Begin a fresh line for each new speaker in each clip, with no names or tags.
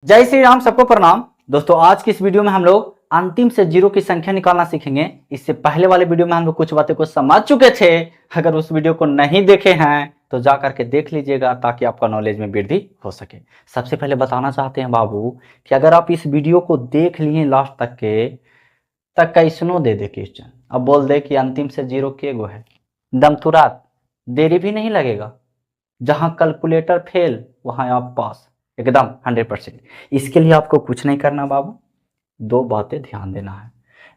जय श्री राम, सबको प्रणाम। दोस्तों, आज की इस वीडियो में हम लोग अंतिम से जीरो की संख्या निकालना सीखेंगे। इससे पहले वाले वीडियो में हम लोग कुछ बातें को समझ चुके थे। अगर उस वीडियो को नहीं देखे हैं तो जा करके देख लीजिएगा ताकि आपका नॉलेज में वृद्धि हो सके। सबसे पहले बताना चाहते हैं बाबू कि अगर आप इस वीडियो को देख लिए लास्ट तक कैसनो दे दे क्वेश्चन, अब बोल दे कि अंतिम से जीरो के गो है, दम तुरंत, देरी भी नहीं लगेगा। जहां कैलकुलेटर फेल वहां आप पास, एकदम 100%। इसके लिए आपको कुछ नहीं करना बाबू, दो बातें ध्यान देना है।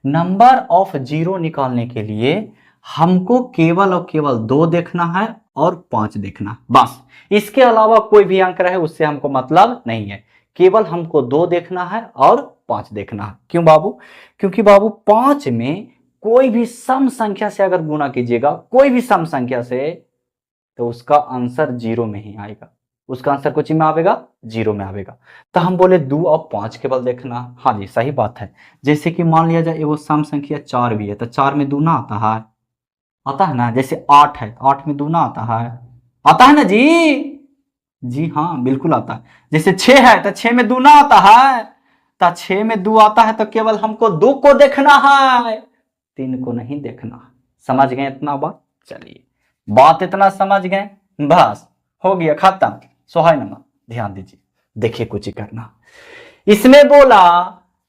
नंबर ऑफ जीरो निकालने के लिए हमको केवल और केवल 2 देखना है और 5 देखना है, बस। इसके अलावा कोई भी अंक रहे उससे हमको मतलब नहीं है। केवल हमको 2 देखना है और 5 देखना है। क्यों बाबू? क्योंकि बाबू 5 में कोई भी सम संख्या से अगर गुना कीजिएगा, कोई भी सम संख्या से, तो उसका आंसर जीरो में ही आएगा। उसका आंसर कुछ में आवेगा, जीरो में आवेगा। तो हम बोले 2 और 5 केवल देखना। हाँ जी, सही बात है। जैसे कि मान लिया जाए एगो सम संख्या 4 भी है, तो 4 में 2 ना आता है ना। जैसे 8 है, 8 में 2 ना आता है ना जी। जी हाँ, बिल्कुल आता है। जैसे 6 है तो 6 में 2 ना आता है, तो 6 में 2 आता है, तो केवल हमको 2 को देखना है, 3 को नहीं देखना है। समझ गए इतना बात? चलिए, बात इतना समझ गए, बस हो गया, खत्म। सोहाय नमः। ध्यान दीजिए, देखिए कुछ ही करना। इसमें बोला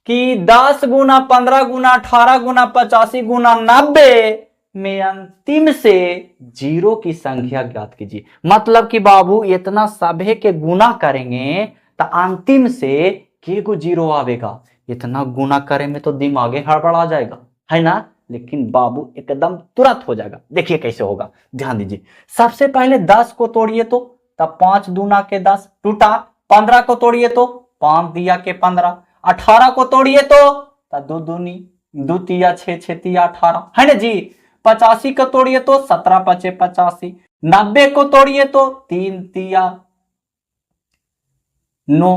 कि 10 गुना 15 गुना 18 गुना 85 गुना 90 में अंतिम से जीरो की संख्या ज्ञात कीजिए। मतलब कि बाबू इतना सभे के गुना करेंगे तो अंतिम से के गो जीरो आवेगा। इतना गुना करे में तो दिमागे हड़बड़ा जाएगा, है ना। लेकिन बाबू एकदम तुरंत हो जाएगा। देखिए कैसे होगा, ध्यान दीजिए। सबसे पहले 10 को तोड़िए तो तब 5 दूना के 10 टूटा। 15 को तोड़िए तो 5 दिया के 15। 18 को तोड़िए तो 2 दूनी 2 तिया 6 6 तिया 18, है ना जी। 85 को तोड़िए तो 17 पचे 85। 90 को तोड़िए तो 3 तिया 9,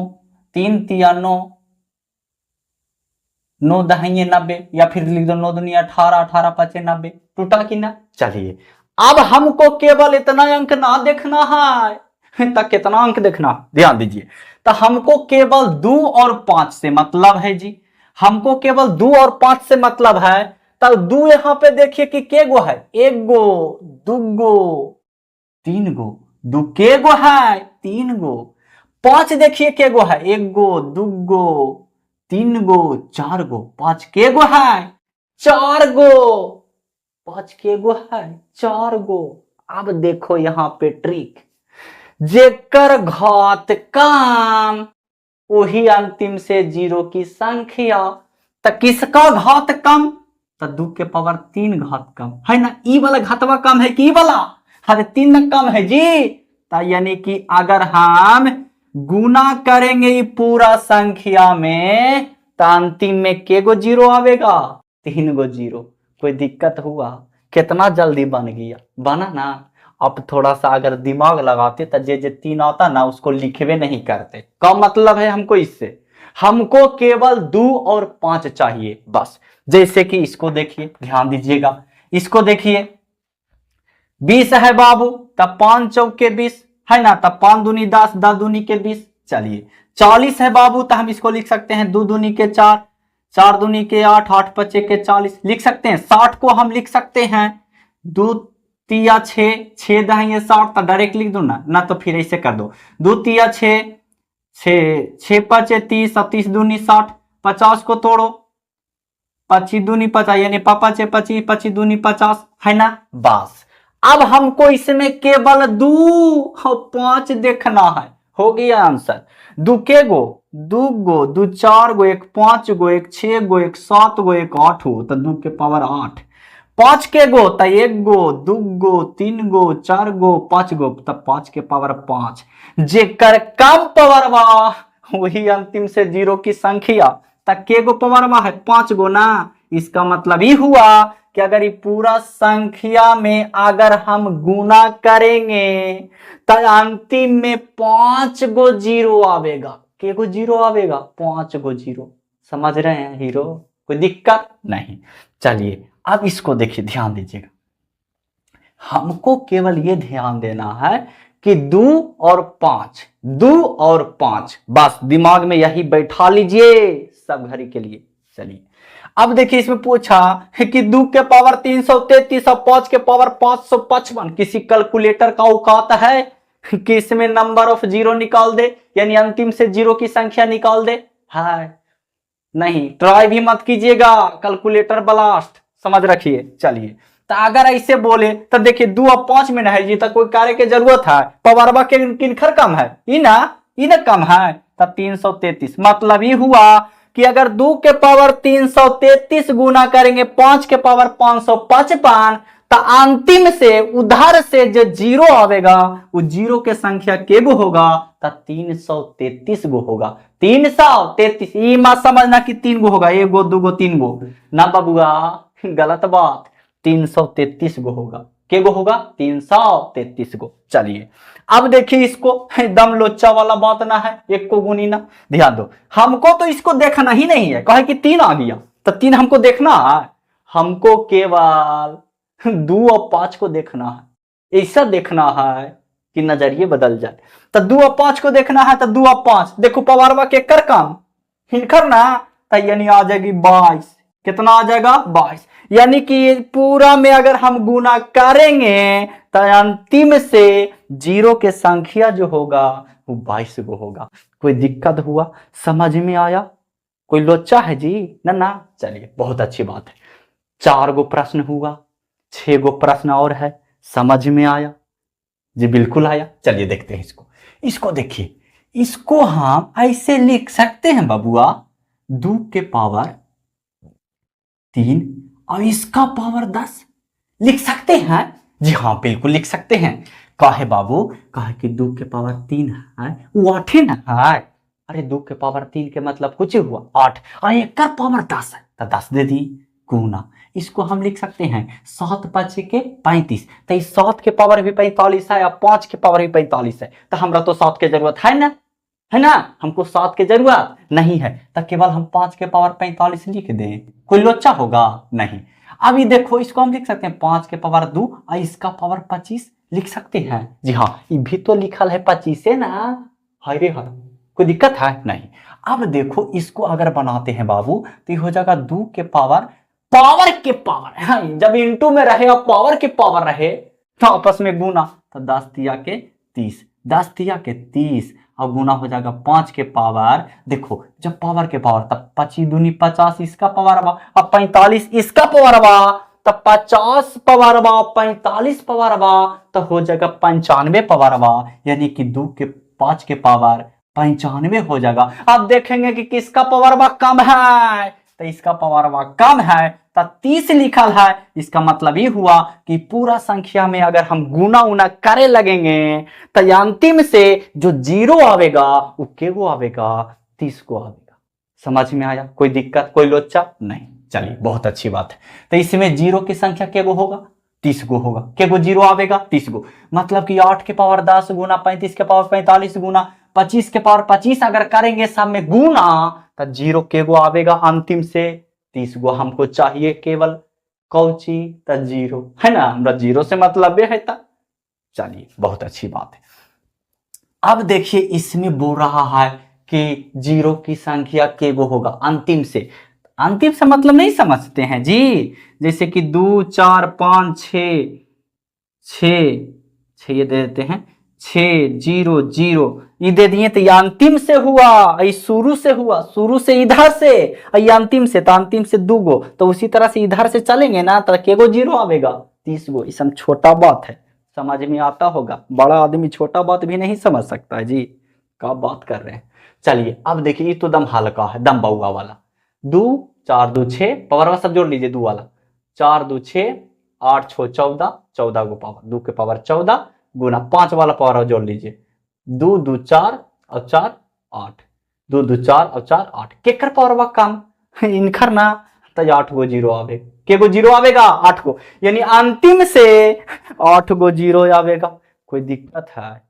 3 तिया 9, 9 दहाइए 90, या फिर लिख दो 9 दुनिया 18, 18 पचे 90। टूटा कि ना। चलिए, अब हमको केवल इतना अंक ना देखना है, तक कितना अंक देखना, ध्यान दीजिए। तो हमको केवल 2 और 5 से मतलब है जी। हमको केवल 2 और 5 से मतलब है। तब 2 यहां पे देखिए कि के गो है, 1 गो 2 गो 3 गो। 2 के गो है, 3 गो। 5 देखिए के गो है, 1 गो 2 गो 3 गो 4 गो। 5 के गो है, 4 गो। 5 के गो है, 4 गो। अब देखो यहां पे ट्रिक, जेकर घात कम वही अंतिम से जीरो की संख्या। तो किसका घात कम? तो 2 के पावर 3 घात कम, है ना। ई वाला घातवा कम है कि ई वाला? अरे 3 कम है जी। तो यानी कि अगर हम गुना करेंगे पूरा संख्या में तो अंतिम में के गो जीरो आवेगा, 3 गो जीरो। कोई दिक्कत हुआ? कितना जल्दी बन गया, बना ना। अब थोड़ा सा अगर दिमाग लगाते तो जे 3 आता ना उसको लिखवे नहीं करते। क्या मतलब है हमको इससे? हमको केवल 2 और 5 चाहिए, बस। जैसे कि इसको देखिए, ध्यान दीजिएगा। इसको देखिए, 20 है बाबू, तब 5 चौके 20, है ना। तब 5 दूनी 10, 10 दूनी के 20। चलिए, 40 है बाबू, तो हम इसको लिख सकते हैं 2 दूनी के 4, 4 दूनी के 8, 8 पचे के 40 लिख सकते हैं। 60 को हम लिख सकते हैं 2 तिया 6, 6 दहाइए 60, तो डायरेक्ट लिख दो ना तो फिर ऐसे कर दो। 2 तिया 6, 6 पचे 30, 30 दूनी 60। 50 को तोड़ो, 25 दूनी 50, यानी 5 25, 25 दूनी 50, है ना। बस, अब हमको इसमें केवल 2 और 5 देखना है। हो गया आंसर। 2 के गो, 2 गो 2 4 गो, 1 5 गो, 1 6 गो, 1 7 गो, 1 8 गो, तो 2 के पावर 8। 5 के गो तो 1 गो 2 गो 3 गो 4 गो 5 गो, तब 5 के पावर 5। जेकर कम पावर बा वही अंतिम से जीरो की संख्या। तक के गो पावर बा है, 5 गो ना। इसका मतलब ही हुआ कि अगर ये पूरा संख्या में अगर हम गुना करेंगे तो अंतिम में 5 गो जीरो आवेगा। के गो जीरो आवेगा, 5 गो जीरो। समझ रहे हैं हीरो? कोई दिक्कत नहीं। चलिए, अब इसको देखिए, ध्यान दीजिएगा। हमको केवल ये ध्यान देना है कि 2 और 5 बस दिमाग में यही बैठा लीजिए सब घड़ी के लिए। चलिए अब देखिए इसमें पूछा कि 2 के पावर 333 और 5 के पावर 555। किसी कैलकुलेटर का औकात है कि इसमें नंबर ऑफ जीरो निकाल दे, यानी अंतिम से जीरो की संख्या निकाल दे? है नहीं, ट्राई भी मत कीजिएगा, कैलकुलेटर ब्लास्ट, समझ रखिए। चलिए तो अगर ऐसे बोले तो देखिए 2 और 5 में नहीं जी तो कोई कार्य की जरूरत है? पवारवा के किनखर कम है? इना कम है तब 333। मतलब ये हुआ कि अगर 2 के पावर 333 गुना करेंगे 5 के पावर 555 तो अंतिम से उधर से जो जीरो आवेगा वो जीरो के संख्या के गो होगा तो 333 गो होगा। 333 ये मत समझना कि 3 गो होगा, 1 गो 2 गो 3 गो ना बबुआ, गलत बात। 333 गो होगा। के गो होगा? 333 गो। चलिए अब देखिए इसको, एकदम लोचा वाला बात ना है, एक को गुनी ना। ध्यान दो, हमको तो इसको देखना ही नहीं है, कहे कि 3 आ गया तो 3 हमको देखना है, हमको केवल 2 और 5 को देखना है। ऐसा देखना है कि नजरिए बदल जाए। तो 2 और 5 को देखना है तो 2 और 5 देखो पवारवा के कर काम हिनकर ना, तो यानी आ जाएगी 22। कितना आ जाएगा? 22। यानी कि पूरा में अगर हम गुना करेंगे तो अंतिम से जीरो के संख्या जो होगा वो 22 गो होगा। कोई दिक्कत हुआ? समझ में आया? कोई लोचा है जी? ना। चलिए बहुत अच्छी बात है। 4 गो प्रश्न हुआ, 6 गो प्रश्न और है। समझ में आया जी? बिल्कुल आया। चलिए देखते हैं इसको देखिए, इसको हम ऐसे लिख सकते हैं बबुआ, 2 के पावर 3 और इसका पावर 10 लिख सकते हैं। जी हाँ बिल्कुल लिख सकते हैं। काहे बाबू? काहे कि 2 के पावर 3 है वो 8 ना है। अरे 2 के पावर 3 के मतलब कुछ ही हुआ 8 और एक का पावर 10 है तो 10 दे दी गुना। इसको हम लिख सकते हैं 7 5 के 35। तो इस 7 के पावर भी 45 है और 5 के पावर भी 45 है, तो हमरा तो 7 की जरूरत है ना, हमको 7 की जरूरत नहीं है, तो केवल हम 5 के पावर 45 लिख दें। कोई लोचा होगा? नहीं। अभी देखो इसको हम लिख सकते हैं 5 के पावर 2 और इसका पावर 25 लिख सकते हैं। जी हाँ ये भी तो लिखल है 25 है ना। हाय रे हाय, कोई दिक्कत है? नहीं। अब देखो इसको अगर बनाते हैं बाबू तो ये हो जाएगा 2 के पावर के पावर, हाँ, जब इंटू में रहे और पावर के पावर रहे तो आपस में गुना, तो 10 तिया के 30, 10 तिया के 30 और गुना हो जाएगा 5 के पावर। देखो जब पावर के पावर तब 25 दूनी 50 इसका पावर बा और 45 इसका पावर बा, तब 50 पावर बा 45 पावर बा तो हो जाएगा 95 पावर बा, यानी कि 2 के 5 के पावर 95 हो जाएगा। अब देखेंगे कि किसका पावर बा कम है, तो इसका पावर बा कम है तो 30 लिखल है। इसका मतलब ये हुआ कि पूरा संख्या में अगर हम गुना उना करे लगेंगे तो अंतिम से जो जीरो आवेगा वो के गो आवेगा? 30 को आवेगा। समझ में आया? कोई दिक्कत, कोई लोचा नहीं? चलिए बहुत अच्छी बात है। तो इसमें जीरो की संख्या के गो होगा? 30 गो होगा। के गो जीरो आवेगा? 30 गो। मतलब कि 8 के पावर 10 गुना 35 के पावर 45 गुना 25 के पावर 25 अगर करेंगे सब में गुना तो जीरो के गो आवेगा अंतिम से? 30 गो हमको चाहिए केवल। कौची? तो जीरो है ना, हमरा जीरो से मतलब है। चलिए बहुत अच्छी बात है। अब देखिए इसमें बोल रहा है कि जीरो की संख्या के गो होगा अंतिम से। अंतिम से मतलब नहीं समझते हैं जी? जैसे कि 2 4 5 6 ये दे देते हैं 6 0 0 ये दे दिए तो ये अंतिम से हुआ, ये शुरू से हुआ, शुरू से इधर से, ये अंतिम से, तो अंतिम से 2 गो, तो उसी तरह से इधर से चलेंगे ना तो के गो जीरो आवेगा? 30 गो। इसम छोटा बात है, समझ में आता होगा। बड़ा आदमी छोटा बात भी नहीं समझ सकता है जी, क्या बात कर रहे हैं। चलिए अब देखिए ये तो दम हल्का है, दम बउआ वाला। 2 4 2 6 पावर सब जोड़ लीजिए 2 वाला। 4 2 6 8 6 14, 14 गो पावर, 2 के पावर 14 गुना 5 वाला पावर जोड़ लीजिए। 2 2 4 और 4 8, 2 2 4 और 4 8। केकर पावर कम इनकर ना, तो 8 गो जीरो आवेगा। के गो जीरो आवेगा? 8 गो, यानी अंतिम से 8 गो जीरो आवेगा। कोई दिक्कत है,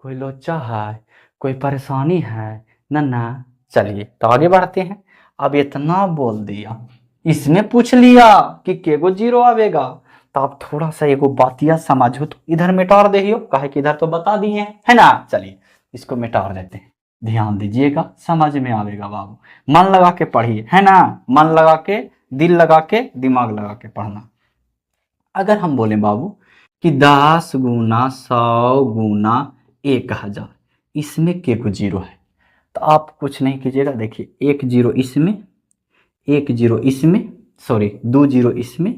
कोई लोचा है, कोई परेशानी है? ना। चलिए तो आगे बढ़ते हैं। अब इतना बोल दिया, इसमें पूछ लिया कि के गो जीरो आवेगा तो आप थोड़ा सा एगो बातिया समझो, तो इधर मिटार दे कहे कि इधर तो बता दिए हैं, है ना। चलिए इसको मिटार देते हैं, ध्यान दीजिएगा, समझ में आवेगा बाबू। मन लगा के पढ़िए, है ना, मन लगा के, दिल लगा के, दिमाग लगा के पढ़ना। अगर हम बोले बाबू कि 10 गुना 100 गुना 1000, इसमें के को जीरो है, तो आप कुछ नहीं कीजिएगा। देखिए एक जीरो इसमें, एक जीरो इसमें, सॉरी 2 जीरो इसमें,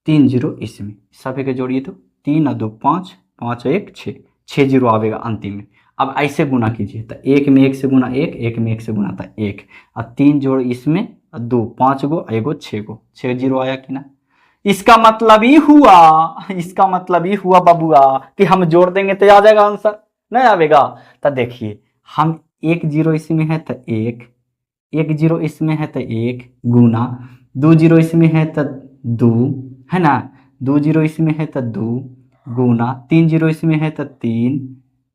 3 जीरो इसमें, सभी के जोड़िए तो 3 और 2 5, 5 और 1 6, 6 जीरो आवेगा अंतिम में। अब ऐसे गुना कीजिए, तो एक में एक से गुना एक, एक में एक से गुना था एक, और 3 जोड़ इसमें, और 2 5 गो, एगो 6 गो, 6 जीरो आया कि ना। इसका मतलब ही हुआ, इसका मतलब ही हुआ बबुआ कि हम जोड़ देंगे तो आ जाएगा आंसर, नहीं आवेगा। तो देखिए हम एक जीरो इसमें है तो एक, एक जीरो इसमें है तो एक गुना, 2 जीरो इसमें है तो 2, है ना, 2 जीरो इसमें है तो 2 गुना, 3 जीरो इसमें है तो 3,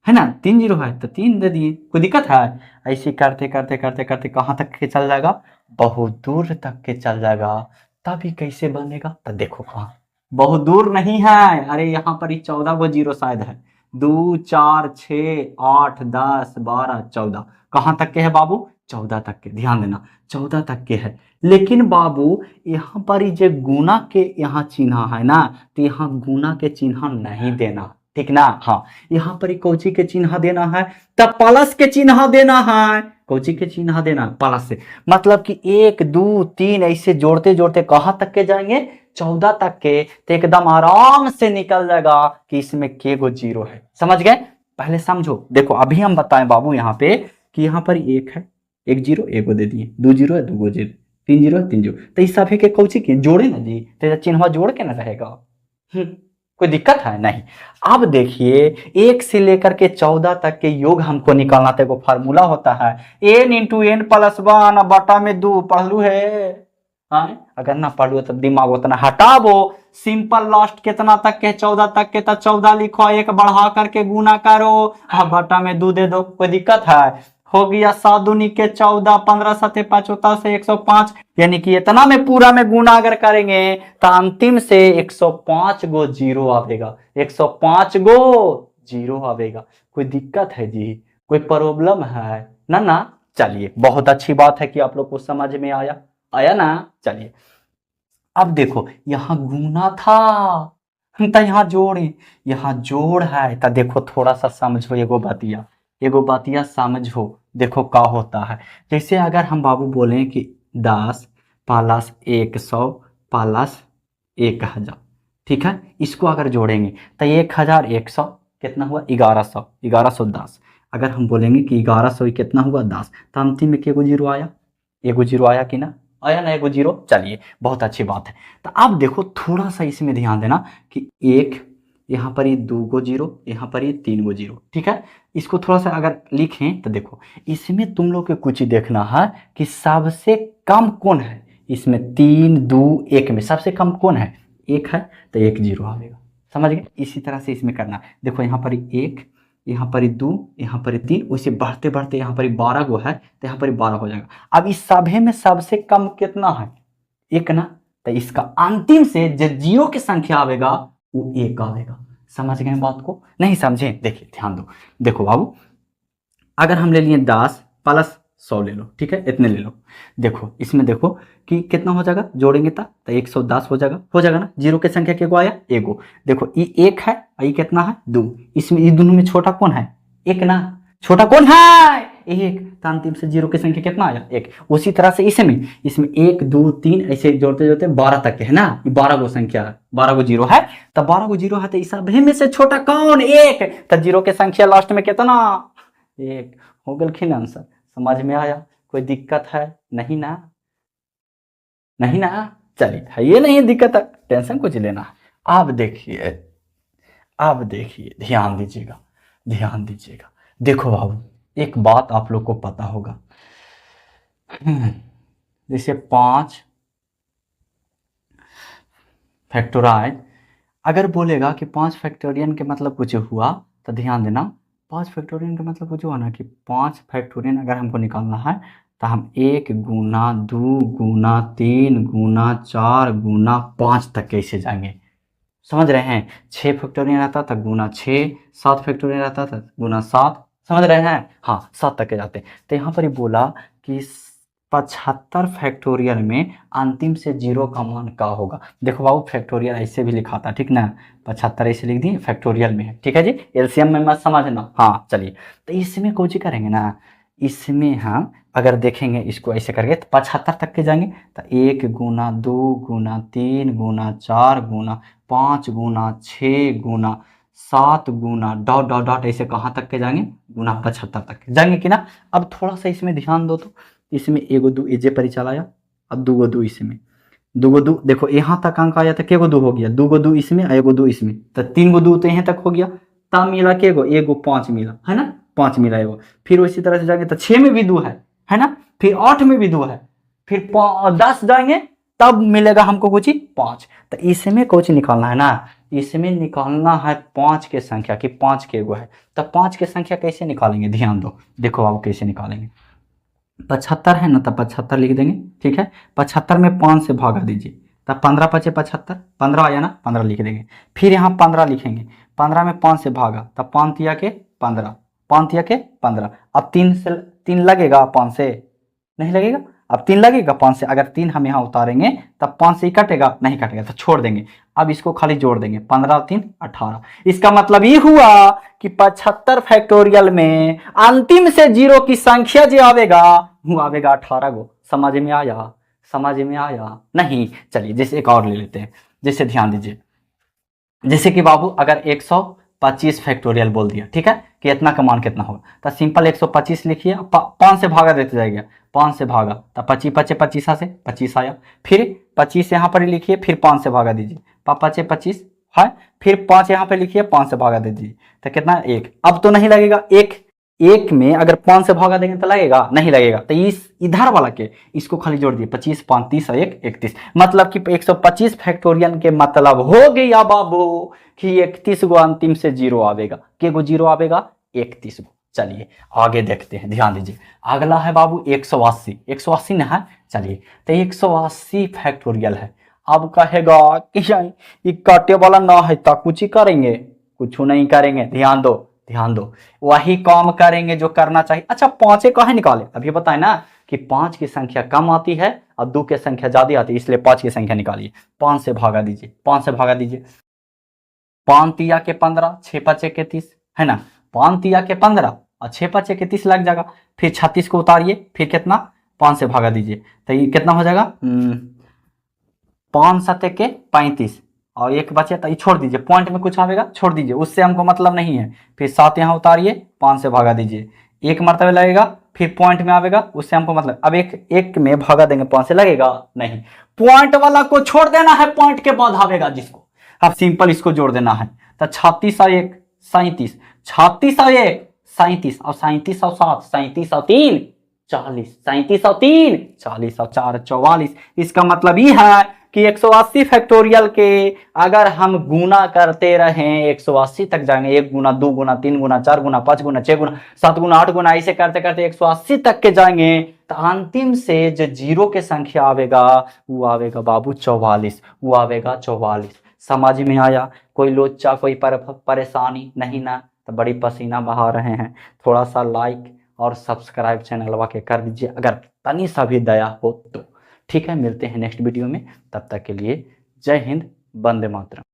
है ना, 3 जीरो है तो 3 दे दिए, कोई दिक्कत है। ऐसे करते करते करते करते कहाँ तक के चल जाएगा, बहुत दूर तक के चल जाएगा। तभी कैसे बनेगा, तो देखो कहाँ, बहुत दूर नहीं है, अरे यहाँ पर ही 14 गो जीरो शायद है, 2 4 6 8 10 12 14, कहाँ तक के है बाबू, 14 तक के, ध्यान देना 14 तक के है। लेकिन बाबू यहाँ पर ही जो गुना के यहाँ चिन्ह है ना, तो यहाँ गुना के चिन्ह नहीं देना, ठीक ना। हाँ यहाँ पर ही कौची के चिन्ह देना है, तब प्लस के चिन्ह देना है, कौची के चिन्ह देना, प्लस से, मतलब कि 1 2 3 ऐसे जोड़ते जोड़ते कहाँ तक के जाएंगे, 14 तक के, तो एकदम आराम से निकल जाएगा कि इसमें के गो जीरो है। समझ गए, पहले समझो। देखो अभी हम बताएं बाबू यहाँ पे कि यहाँ पर एक है, एक जीरो एगो दे दिए, 2 जीरो है 2 गो जीरो, 3 जीरो है 3 जीरो, तो इस सभी के कौची के जोड़े ना जी, तो चिन्ह जोड़ के ना रहेगा। कोई दिक्कत है नहीं। अब देखिए 1 से लेकर के 14 तक के योग हमको निकालना था, वो फार्मूला होता है n इंटू एन प्लस 1 बटा में 2, पढ़ लू है। हाँ? अगर ना पढ़ लो तब दिमाग उतना हटावो, सिंपल लास्ट कितना तक के, 14 तक के, तो 14 लिखो, एक बढ़ा करके गुना करो, हाँ बटा में 2 दे दो, कोई दिक्कत है। हो गया 7 दूनी के 14, 15 सते 55 से 105, यानी कि इतना में पूरा में गुना अगर करेंगे तो अंतिम से 105 गो जीरो आवेगा, 105 गो जीरो आवेगा। कोई दिक्कत है जी, कोई प्रॉब्लम है ना ना। चलिए बहुत अच्छी बात है कि आप लोग को समझ में आया, आया ना। चलिए अब देखो यहाँ गुना था तो यहाँ जोड़े, यहाँ जोड़ है, तो देखो थोड़ा सा समझो, एगो बातिया समझो। देखो क्या होता है, जैसे अगर हम बाबू बोलें कि 10 प्लस 100 प्लस 1000, ठीक है, इसको अगर जोड़ेंगे तो 1100 कितना हुआ, 1100, 1110। अगर हम बोलेंगे कि 1100 कितना हुआ 10, तो अंतिम में एगो जीरो आया, एगो जीरो आया कि ना, आया ना एगो जीरो। चलिए बहुत अच्छी बात है। तो अब देखो थोड़ा सा इसमें ध्यान देना कि एक यहाँ पर ये 2 गो जीरो, यहाँ पर ये 3 गो जीरो, ठीक है। इसको थोड़ा सा अगर लिखें तो देखो इसमें तुम लोग को कुछ देखना है कि सबसे कम कौन है, इसमें 3 2 1 में सबसे कम कौन है, एक है, तो एक जीरो आएगा। समझ गए, इसी तरह से इसमें करना। देखो यहाँ पर एक, यहाँ पर 2, यहाँ पर 3, वैसे बढ़ते बढ़ते यहाँ पर 12 गो है, तो यहाँ पर 12 हो जाएगा। अब इस सभी में सबसे कम कितना है, एक ना, तो इसका अंतिम से जो जीरो की संख्या आवेगा वो एक आवेगा। समझ गए बात को, नहीं समझे, देखिए ध्यान दो। देखो बाबू अगर हम ले लिए 10 प्लस 100 ले लो, ठीक है, इतने ले लो। देखो इसमें देखो कि कितना हो जाएगा, जोड़ेंगे तो 110 हो जाएगा ना। जीरो की संख्या के को आया एगो, देखो ये एक है, ये कितना है 2, इसमें ये दोनों में छोटा कौन है, एक ना, छोटा कौन है एक, तो अंतिम से जीरो की संख्या कितना आया एक। उसी तरह से इसमें 1 2 3 ऐसे जोड़ते जोड़ते 12 तक के है ना, 12 गो संख्या है, 12 गो जीरो है, तो 12 गो जीरो है, तो इस सभी में से छोटा कौन, एक, तो जीरो की संख्या लास्ट में कितना, एक। हो गलखिन आंसर, समझ में आया, कोई दिक्कत है नहीं ना, नहीं ना। चलिए है ये नहीं दिक्कत है, टेंशन कुछ लेना है। अब देखिए, अब देखिए ध्यान दीजिएगा, ध्यान दीजिएगा। देखो बाबू एक बात आप लोग को पता होगा, जैसे 5 फैक्टोराइज अगर बोलेगा कि 5 फैक्टोरियन के मतलब कुछ हुआ, तो ध्यान देना 5 फैक्टोरियन का मतलब कुछ हुआ ना कि 5 फैक्टोरियन अगर हमको निकालना है तो हम 1 गुना 2 गुना 3 गुना 4 गुना 5 तक कैसे जाएंगे, समझ रहे हैं। 6 फैक्टोरियल रहता था गुना 6, 7 फैक्टोरियल रहता था गुना 7, समझ रहे हैं। हाँ 7 तक के जाते हैं। तो यहाँ पर ही बोला कि 75 फैक्टोरियल में अंतिम से 0 का मान क्या होगा। देखो बाबू फैक्टोरियल ऐसे भी लिखा था, ठीक ना, 75 ऐसे लिख दिए, फैक्टोरियल में है, ठीक है जी, एलसीएम में मत समझना। हाँ चलिए, तो इसमें कोई करेंगे ना, इसमें हम अगर देखेंगे इसको ऐसे करके तो 75 तक के जाएंगे। तो 1 गुना 2 गुना 3 गुना 4 गुना 5 गुना 6 गुना 7 गुना डॉट डॉट डॉट ऐसे कहाँ तक के जाएंगे, गुना 75 तक के जाएंगे कि ना। अब थोड़ा सा इसमें ध्यान दो, तो इसमें एगो दो एजे पर ही चला आया, अब दूगो दो इसमें, दूगो दो देखो यहाँ तक अंक आया था, केगो दो हो गया, दूगो दो इसमें एगो दो इसमें, तो 3 गो दो तो यहाँ तक हो गया। तब मिला केगो, एगो 5 मिला है ना, 5 मिला एगो। फिर उसी तरह से जाएंगे तो 6 में भी 2 है ना, फिर 8 में भी 2 है, फिर 10 जाएंगे तब मिलेगा हमको कुछ 5। तो इसमें कुछ निकालना है ना, इसमें निकालना है 5 के संख्या कि 5 के एगो है। तो 5 के संख्या कैसे निकालेंगे, ध्यान दो, देखो आप कैसे निकालेंगे। 75 है ना, तो 75 लिख देंगे, ठीक है। 75 में 5 से भागा दीजिए, तब 15 पचे 75, 15 आया ना, 15 लिख देंगे। फिर यहाँ 15 लिखेंगे, 15 में 5 से भागा, तब 5 तिया के 15, 5 तिया के 15। अब 3 से 3 लगेगा, 5 से नहीं लगेगा, अब 3 लगेगा 5 से। अगर 3 हम यहाँ उतारेंगे तब 5 से ही कटेगा, नहीं कटेगा तो छोड़ देंगे। अब इसको खाली जोड़ देंगे, 15 और 3 18। इसका मतलब ये हुआ कि 75 फैक्टोरियल में अंतिम से 0 की संख्या जो आवेगा वो आवेगा 18 गो। समझ में आया, समझ में आया नहीं। चलिए जैसे एक और ले लेते हैं, जैसे ध्यान दीजिए, जैसे कि बाबू अगर 125 फैक्टोरियल बोल दिया, ठीक है, कि इतना का मान कितना होगा, तो सिंपल 125 लिखिए, 5 से भागा देते जाएगा, 5 से भागा तो 25 पचे 25 से 25 आया। फिर 25 यहाँ पर लिखिए, फिर 5 से भागा दीजिए, 5 पचे 25 है, फिर 5 यहाँ पे लिखिए, 5 से भागा दीजिए, तो कितना 1। अब तो नहीं लगेगा, एक में अगर 5 से भागा देंगे तो लगेगा, नहीं लगेगा। तो इस इधर वाला के इसको खाली जोड़ दिए, 25 5 30 और 1 31, मतलब कि 125 फैक्टोरियल के मतलब हो गया बाबू कि 31 गो अंतिम से 0 आवेगा। के गो 0 आवेगा, 31 गो। चलिए आगे देखते हैं, ध्यान दीजिए। अगला है बाबू 180, 180 ना है, चलिए तो 180 फैक्टोरियल है। अब कहेगा कि ये काटे वाला ना है तो कुछ ही करेंगे, कुछ नहीं करेंगे, ध्यान दो ध्यान दो, वही काम करेंगे जो करना चाहिए। अच्छा 5 कहाँ निकाले, अभी बताए ना कि 5 की संख्या कम आती है और 2 की संख्या ज्यादा आती है, इसलिए 5 की संख्या निकालिए। 5 से भागा दीजिए, 5 से भागा दीजिए, 5 तिया के 15, 6 पचे के 30 है ना, 5 तिया के 15 और 6 पचे के 30 लग जाएगा। फिर 36 को उतारिए, फिर कितना 5 से भागा दीजिए, तो ये कितना हो जाएगा 5 सत्ते के 35 और 1 बचे तो ये छोड़ दीजिए, पॉइंट में कुछ आवेगा छोड़ दीजिए, उससे हमको मतलब नहीं है। फिर 7 यहाँ उतारिए, 5 से भागा दीजिए, 1 मरतबे लगेगा, फिर पॉइंट में आवेगा, उससे हमको मतलब। अब एक में भागा देंगे 5 से, लगेगा नहीं, पॉइंट वाला को छोड़ देना है, पॉइंट के बाद आवेगा जिसको। अब सिंपल इसको जोड़ देना है, तो 36 और 1 37, 36 और 1 37 और 37 और 7 37 और 3 40, 37 और 3 40 और 4 44। इसका मतलब ये है कि 180 फैक्टोरियल के अगर हम गुना करते रहें 180 तक जाएंगे, 1 गुना 2 गुना 3 गुना 4 गुना 5 गुना 6 गुना 7 गुना 8 गुना ऐसे करते करते 180 तक के जाएंगे, तो अंतिम से जो 0 के संख्या आवेगा वो आवेगा बाबू 44, वो आवेगा 44। समझ में आया, कोई लोचा कोई परेशानी नहीं ना, तो बड़ी पसीना बहा रहे हैं, थोड़ा सा लाइक और सब्सक्राइब चैनल के कर दीजिए अगर तनी सा भी दया हो तो। ठीक है, मिलते हैं नेक्स्ट वीडियो में, तब तक के लिए जय हिंद, वंदे मातरम।